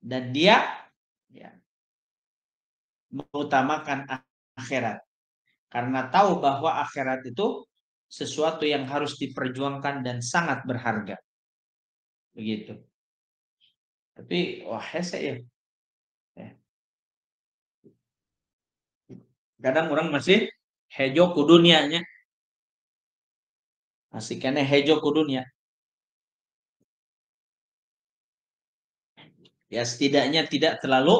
dan dia ya, mengutamakan akhirat karena tahu bahwa akhirat itu sesuatu yang harus diperjuangkan dan sangat berharga. Begitu. Tapi wah hese ya. Kadang orang masih hejo ku dunianya. Masih kena hejo ku dunia. Ya setidaknya tidak terlalu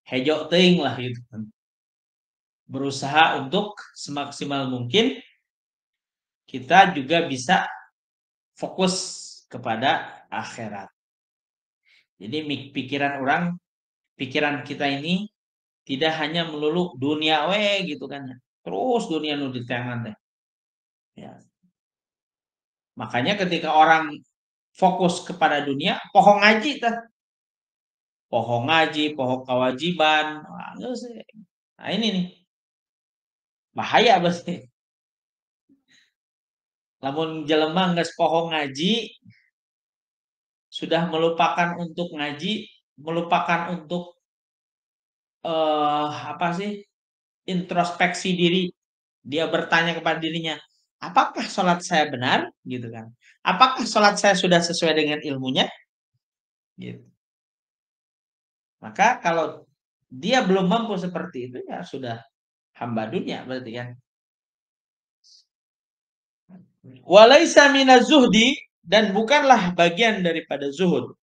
hejo teuing lah gitu. Berusaha untuk semaksimal mungkin kita juga bisa fokus kepada akhirat. Jadi pikiran kita ini tidak hanya melulu dunia gitu kan. Terus dunia nu di tangan teh. Ya. Makanya ketika orang fokus kepada dunia, pohon ngaji teh. Pohon ngaji, pohon kewajiban. Nah, ini nih. Bahaya pasti. Lamun jelema geus pohon ngaji sudah melupakan untuk ngaji, melupakan untuk apa sih? Introspeksi diri. Dia bertanya kepada dirinya, apakah sholat saya benar? Gitu kan. Apakah sholat saya sudah sesuai dengan ilmunya? Gitu. Maka kalau dia belum mampu seperti itu ya sudah hamba dunia berarti kan. Walaisa minaz zuhdi dan bukanlah bagian daripada zuhud.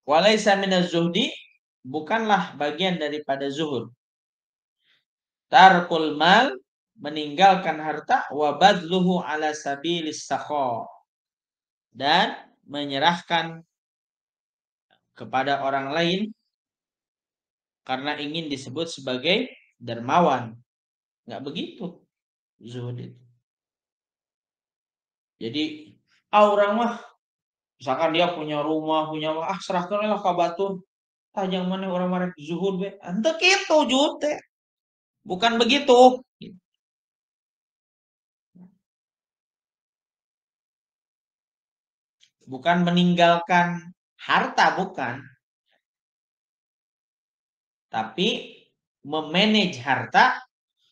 Walaisa minaz zuhdi bukanlah bagian daripada zuhud. Tarkul mal meninggalkan harta wa badluhu ala sabilis sakha dan menyerahkan kepada orang lain karena ingin disebut sebagai dermawan. Nggak begitu zuhud itu. Jadi orang mah misalkan dia punya rumah, punya serahkan lah ka batur. Tajang mana orang marek zuhud be. Henteu kitu zuhud teh. Bukan begitu. Bukan meninggalkan harta, bukan. Tapi memanage harta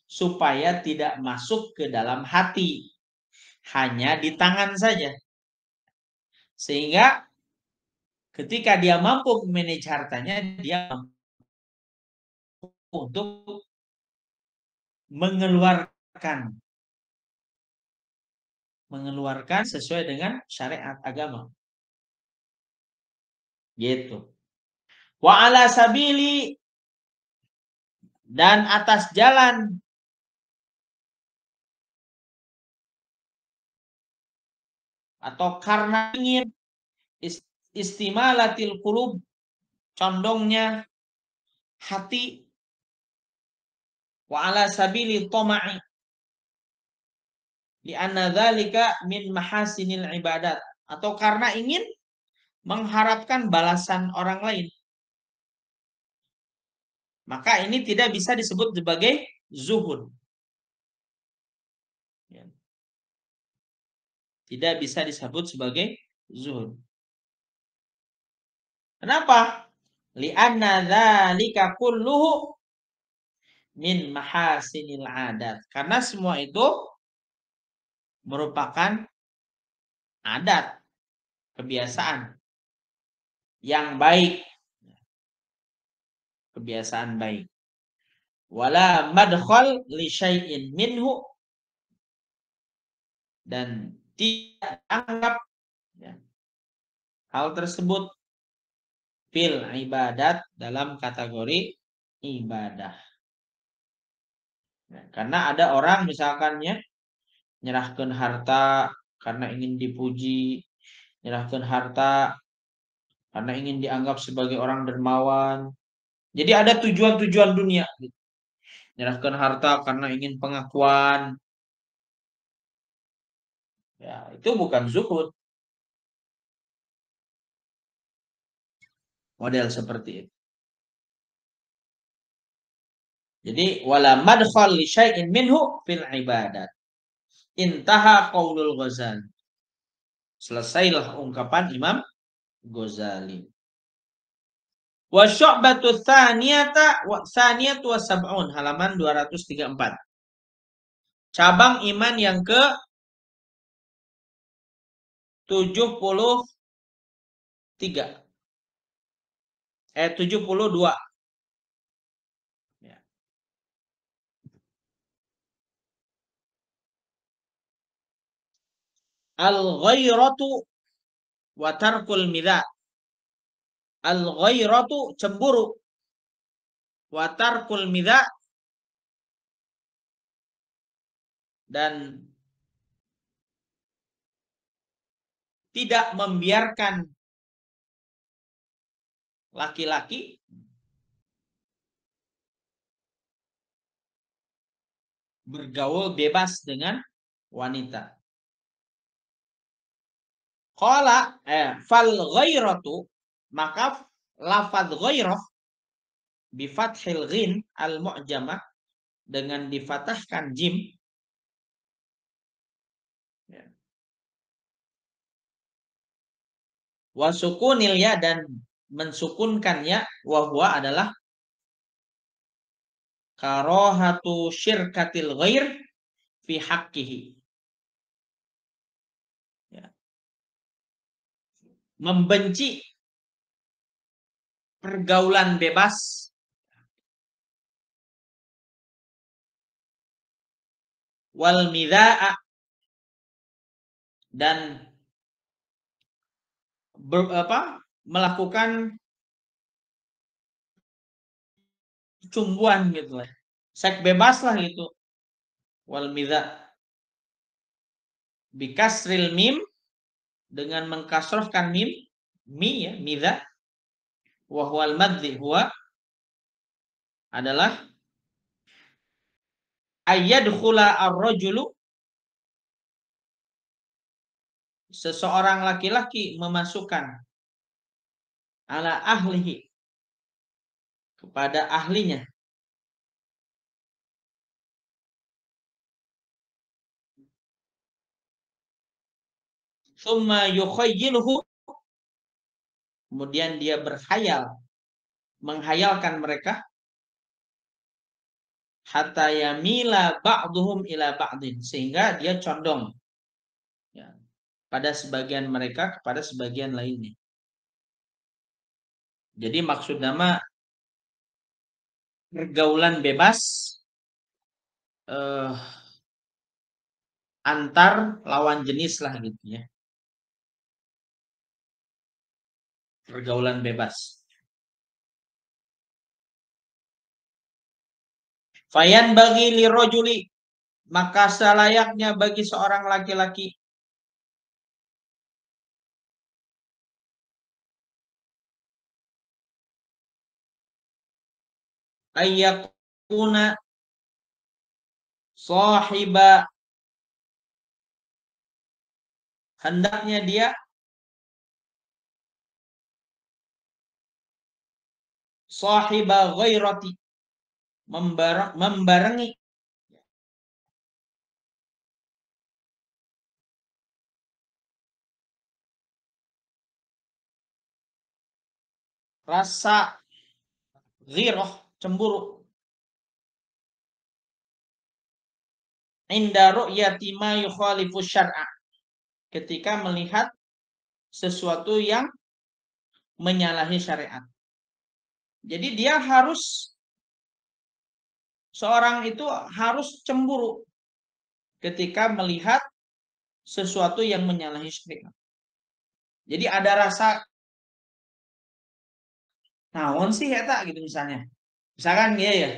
supaya tidak masuk ke dalam hati. Hanya di tangan saja. Sehingga ketika dia mampu manage hartanya, dia mampu untuk mengeluarkan sesuai dengan syariat agama. Gitu. Wa ala sabili dan atas jalan atau karena ingin istimalatil qulub condongnya hati wa ala sabili tama'i li anna dzalika min mahasinil ibadat atau karena ingin mengharapkan balasan orang lain. Maka ini tidak bisa disebut sebagai zuhud. Tidak bisa disebut sebagai zuhud. Kenapa? Li'anna dzalika kulluhu min mahasinil adat. Karena semua itu merupakan adat, kebiasaan yang baik. Kebiasaan baik. Wala madkhal li syai'in minhu dan tidak anggap ya, hal tersebut fil ibadat dalam kategori ibadah. Ya, karena ada orang misalkannya nyerahkan harta karena ingin dipuji, nyerahkan harta karena ingin dianggap sebagai orang dermawan. Jadi ada tujuan-tujuan dunia. Nyerahkan harta karena ingin pengakuan. Ya, itu bukan zuhud. Model seperti itu. Jadi wala madkhal li syai'in minhu fil ibadat. Intaha qaulul Ghazali. Selesailah ungkapan Imam Ghazali. Wa syu'batu tsaniyatu wa sab'un, halaman 234. Cabang iman yang ke 73. 72. Ya. Al-ghairatu wa tarkul midha. Al-ghairatu cemburu, wa tarkul midha dan tidak membiarkan laki-laki bergaul bebas dengan wanita. Qala fal ghairatu, maka lafadz ghairah bi fathil ghin al mu'jamah, dengan difatahkan jim, ya, wa sukunil ya, dan mensukunkan ya, wa huwa adalah karahatu syirkatil ghair fi haqqihi, ya, membenci pergaulan bebas wal midha'a, dan melakukan cumbuan gitu lah, seks bebas lah gitu. Wal midha bikasril mim, dengan mengkasrahkan mim, mi ya, midha, wa huwal madzi, huwa adalah ayyadkhula ar-rajulu, seseorang laki-laki memasukkan, ala ahlihi, kepada ahlinya, summa yukhayyiluhu, kemudian dia berkhayal, menghayalkan mereka, hatta yamila ba'duhum ila ba'din, sehingga dia condong, ya, pada sebagian mereka kepada sebagian lainnya. Jadi maksud nama pergaulan bebas antar lawan jenis lah gitu ya. Pergaulan bebas. Fayan bagi lirojuli, maka selayaknya bagi seorang laki-laki, ayyakuna sahiba, hendaknya dia sahiba ghairati, membarengi rasa ghirah, cemburu, inda ru'yati ma yukhalifu syar'a, ketika melihat sesuatu yang menyalahi syariat. Jadi dia harus, seorang itu harus cemburu ketika melihat sesuatu yang menyalahi syariat. Jadi ada rasa naon sih ya tak gitu misalnya. Misalkan dia ya,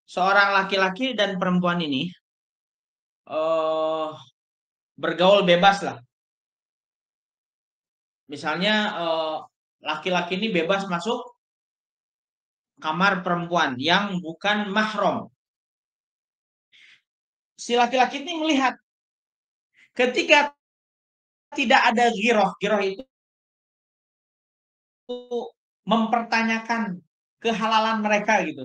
seorang laki-laki dan perempuan ini bergaul bebas lah. Misalnya laki-laki ini bebas masuk kamar perempuan yang bukan mahram. Si laki-laki ini melihat, ketika tidak ada ghirah, ghirah itu mempertanyakan kehalalan mereka gitu.